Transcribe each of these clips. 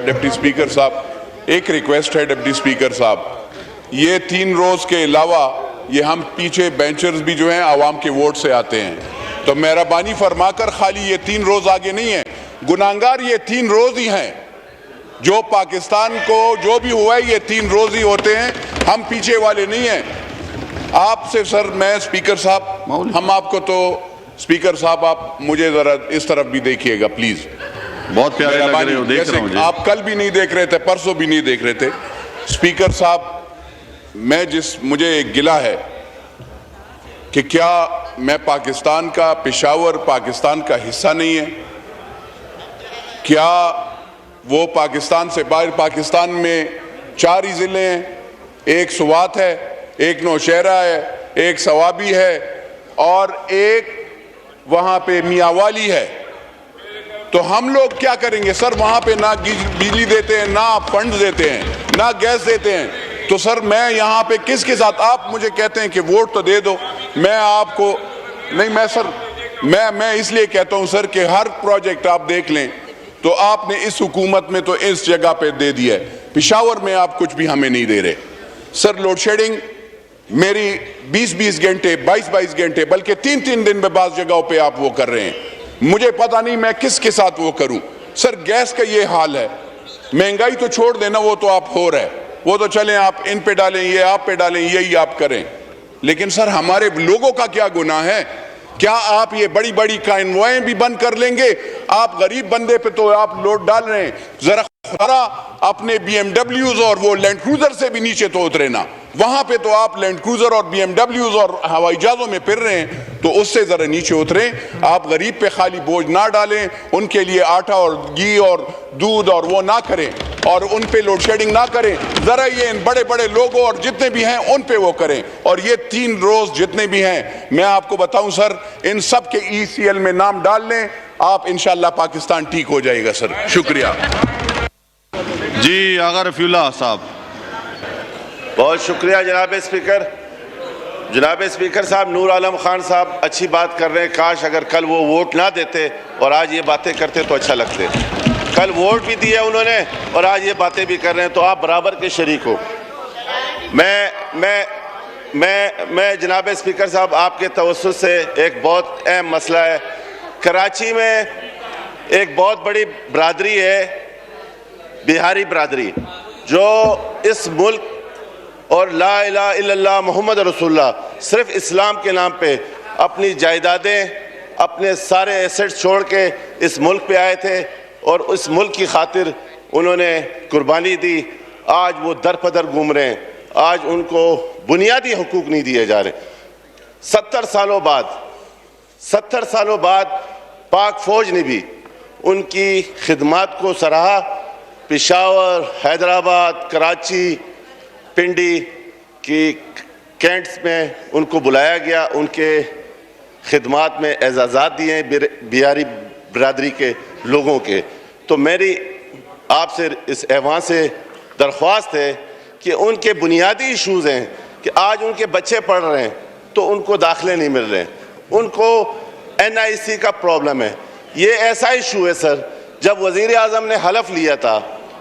Deputy speaker साहब, एक request है डिप्टी स्पीकर साहब, ये 3 रोज के अलावा ये हम पीछे बेंचर्स भी जो हैं आवाम के वोट से आते हैं, तो मेहरबानी फरमाकर खाली ये 3 रोज आगे नहीं है, गुनाहगार ये 3 रोज ही हैं। जो पाकिस्तान को जो भी हुआ है ये 3 रोज ही होते हैं, हम पीछे वाले नहीं हैं। आपसे सर मैं स्पीकर साहब, हम आपको तो स्पीकर साहब आप मुझे जरा इस तरफ भी देखिएगा प्लीज। बहुत प्यारे लग रहे हो, देख रहा हूं जी। आप कल भी नहीं देख रहे थे, परसों भी नहीं देख रहे थे। स्पीकर साहब, मुझे एक गिला है कि क्या मैं पाकिस्तान का, पेशावर पाकिस्तान का हिस्सा नहीं है? क्या वो पाकिस्तान से बाहर, पाकिस्तान में 4 ही ज़िले हैं, एक सुवात है, एक नौशहरा है, एक सवाबी है और एक वहाँ पे मियाँवाली है। तो हम लोग क्या करेंगे सर? वहाँ पे ना बिजली देते हैं, ना फंड देते हैं, ना गैस देते हैं। तो सर मैं यहाँ पे किसके साथ? आप मुझे कहते हैं कि वोट तो दे दो, मैं आपको नहीं, मैं सर मैं इसलिए कहता हूँ सर कि हर प्रोजेक्ट आप देख लें तो आपने इस हुकूमत में तो इस जगह पे दे दिया है, पेशावर में आप कुछ भी हमें नहीं दे रहे। सर लोड शेडिंग मेरी 20-20 घंटे, 22-22 घंटे, बल्कि 3-3 दिन में बाज़ जगहों पे आप वो कर रहे हैं। मुझे पता नहीं मैं किसके साथ वो करूं। सर गैस का ये हाल है, महंगाई तो छोड़ देना, वो तो आप हो रहा है, वो तो चलें आप इन पे डालें, ये आप पे डालें, यही आप करें। लेकिन सर हमारे लोगों का क्या गुनाह है? क्या आप ये बड़ी बड़ी कॉन्वॉय भी बंद कर लेंगे? आप गरीब बंदे पे तो आप लोड डाल रहे हैं। जरा अपने BMWs और वो लैंड क्रूजर से भी नीचे तो उतरे ना। वहां पे तो आप लैंड क्रूजर और BMWs और हवाई जहाजों में फिर रहे हैं, तो उससे जरा नीचे उतरे। आप गरीब पे खाली बोझ ना डालें, उनके लिए आटा और घी और दूध और वो ना करें, और उन पे लोड शेडिंग ना करें। जरा ये इन बड़े बड़े लोगों और जितने भी हैं उन पे वो करें। और ये 3 रोज जितने भी हैं, मैं आपको बताऊं सर, इन सब के ECL में नाम डाल लें, आप इंशाल्लाह पाकिस्तान ठीक हो जाएगा सर। शुक्रिया जी। आगा रफीउल्लाह साहब। बहुत शुक्रिया जनाब स्पीकर। जनाब स्पीकर साहब, नूर आलम खान साहब अच्छी बात कर रहे हैं। काश अगर कल वो वोट ना देते और आज ये बातें करते तो अच्छा लगते। कल वोट भी दिया उन्होंने और आज ये बातें भी कर रहे हैं, तो आप बराबर के शरीक हो। मैं जनाब स्पीकर साहब, आपके तवज्जुह से एक बहुत अहम मसला है। कराची में एक बहुत बड़ी बरादरी है, बिहारी बरादरी, जो इस मुल्क और ला इलाहा इल्लल्लाह मोहम्मद रसूलुल्लाह सिर्फ इस्लाम के नाम पे अपनी जायदादें, अपने सारे एसेट्स छोड़ के इस मुल्क पे आए थे और उस मुल्क की खातिर उन्होंने कुर्बानी दी। आज वो दर पदर घूम रहे हैं, आज उनको बुनियादी हुकूक नहीं दिए जा रहे। 70 सालों बाद पाक फौज ने भी उनकी खिदमात को सराहा। पेशावर, हैदराबाद, कराची, पिंडी की कैंट्स में उनको बुलाया गया, उनके खिदमात में एजाज़ात दिए बिहारी बरादरी के लोगों के। तो मेरी आपसे इस ऐवान से दरख्वास्त है कि उनके बुनियादी इशूज़ हैं कि आज उनके बच्चे पढ़ रहे हैं तो उनको दाखिले नहीं मिल रहे हैं, उनको NIC का प्रॉब्लम है। ये ऐसा इशू है सर, जब वज़ीर आज़म ने हलफ लिया था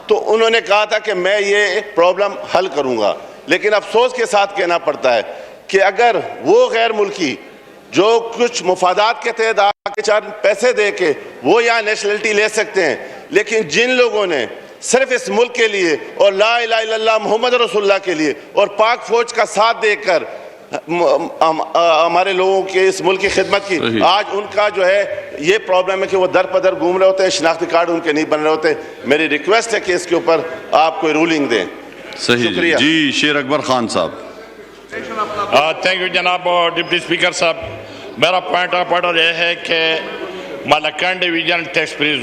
तो उन्होंने कहा था कि मैं ये प्रॉब्लम हल करूंगा, लेकिन अफसोस के साथ कहना पड़ता है कि अगर वो गैर मुल्की जो कुछ मुफादात के तहत आके 4 पैसे दे के वो यहाँ नेशनलिटी ले सकते हैं, लेकिन जिन लोगों ने सिर्फ इस मुल्क के लिए और ला इलाहा इल्लल्लाह मोहम्मद रसूलुल्लाह के लिए और पाक फौज का साथ देकर हमारे लोगों के इस मुल्क की खिदमत की, आज उनका जो है ये प्रॉब्लम है कि वो दर पदर घूम रहे होते हैं, शिनाख्ती कार्ड उनके नहीं बन रहे होते। मेरी रिक्वेस्ट है कि इसके ऊपर आप कोई रूलिंग दें। सही जी। शेर अकबर खान साहब। थैंक यू जनाब डिप्टी स्पीकर साहब। मेरा पॉइंट ऑफ ऑर्डर यह है कि मलक्कन डिवीजन टैक्स फ्री